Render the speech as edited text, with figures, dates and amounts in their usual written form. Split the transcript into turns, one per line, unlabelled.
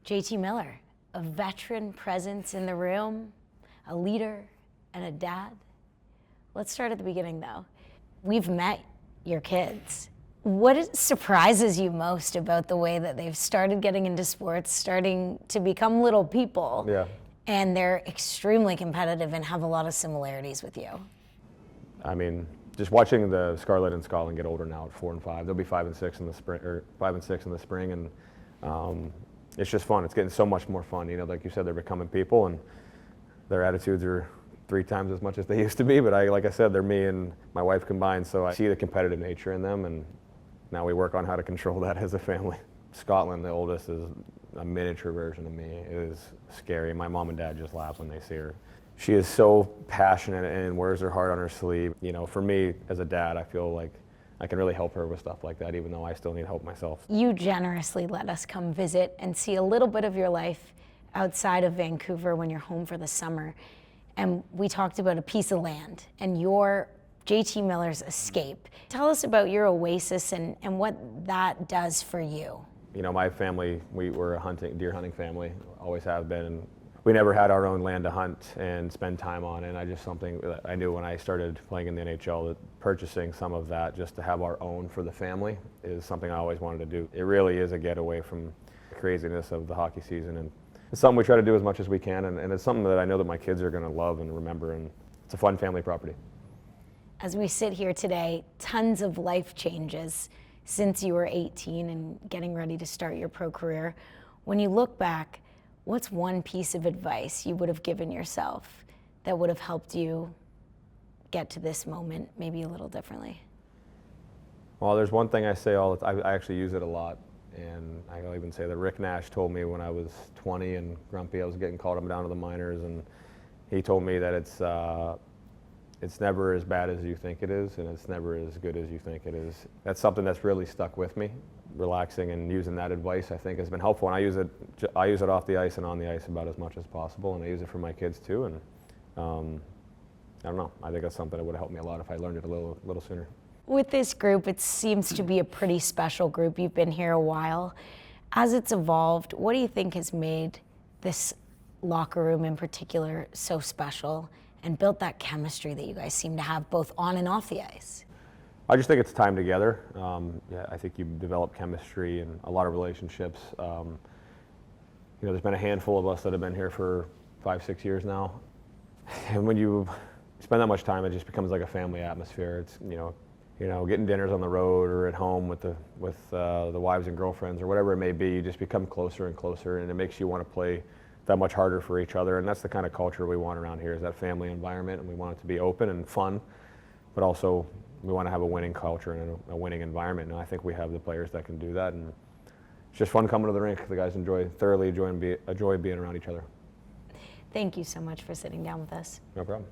JT Miller, a veteran presence in the room, a leader, and a dad. Let's start at the beginning though. We've met your kids. What surprises you most about the way that they've started getting into sports, starting to become little people?
Yeah.
And they're extremely competitive and have a lot of similarities with you.
I mean, just watching the Scarlett and Scotland get older now at 4 and 5. They'll be 5 and 6 in the spring, or 5 and 6 in the spring, and it's just fun. It's getting so much more fun. You know, like you said, they're becoming people, and their attitudes are 3 times as much as they used to be. But like I said, they're me and my wife combined, so I see the competitive nature in them, and now we work on how to control that as a family. Scotland, the oldest, is a miniature version of me. It is scary. My mom and dad just laugh when they see her. She is so passionate and wears her heart on her sleeve. You know, for me as a dad, I feel like I can really help her with stuff like that, even though I still need help myself.
You generously let us come visit and see a little bit of your life outside of Vancouver when you're home for the summer. And we talked about a piece of land and your JT Miller's escape. Tell us about your Oasis and what that does for you.
You know, my family, we were a deer hunting family, always have been. And we never had our own land to hunt and spend time on, and I just something that I knew when I started playing in the NHL that purchasing some of that just to have our own for the family is something I always wanted to do. It really is a getaway from the craziness of the hockey season, and it's something we try to do as much as we can, and it's something that I know that my kids are going to love and remember, and it's a fun family property.
As we sit here today, tons of life changes since you were 18 and getting ready to start your pro career. When you look back, what's one piece of advice you would have given yourself that would have helped you get to this moment maybe a little differently?
Well, there's one thing I say all the time. I actually use it a lot, and I'll even say that Rick Nash told me when I was 20 and grumpy, I was getting called up down to the minors, and he told me that it's never as bad as you think it is, and it's never as good as you think it is. That's something that's really stuck with me. Relaxing and using that advice, I think, has been helpful. And I use it off the ice and on the ice about as much as possible, and I use it for my kids too. And I don't know. I think that's something that would have helped me a lot if I learned it a little sooner. With
this group, it seems to be a pretty special group. You've been here a while. As it's evolved, what do you think has made this locker room in particular so special and built that chemistry that you guys seem to have both on and off the ice?
I just think it's time together. Yeah, I think you develop chemistry and a lot of relationships. You know, there's been a handful of us that have been here for 5-6 years now. And when you spend that much time, it just becomes like a family atmosphere. It's, you know, getting dinners on the road or at home with the wives and girlfriends or whatever it may be, you just become closer and closer, and it makes you want to play that much harder for each other. And that's the kind of culture we want around here, is that family environment, and we want it to be open and fun, but also we want to have a winning culture and a winning environment. And I think we have the players that can do that, and it's just fun coming to the rink. The guys thoroughly enjoy being around each other.
Thank you so much for sitting down with us.
No problem.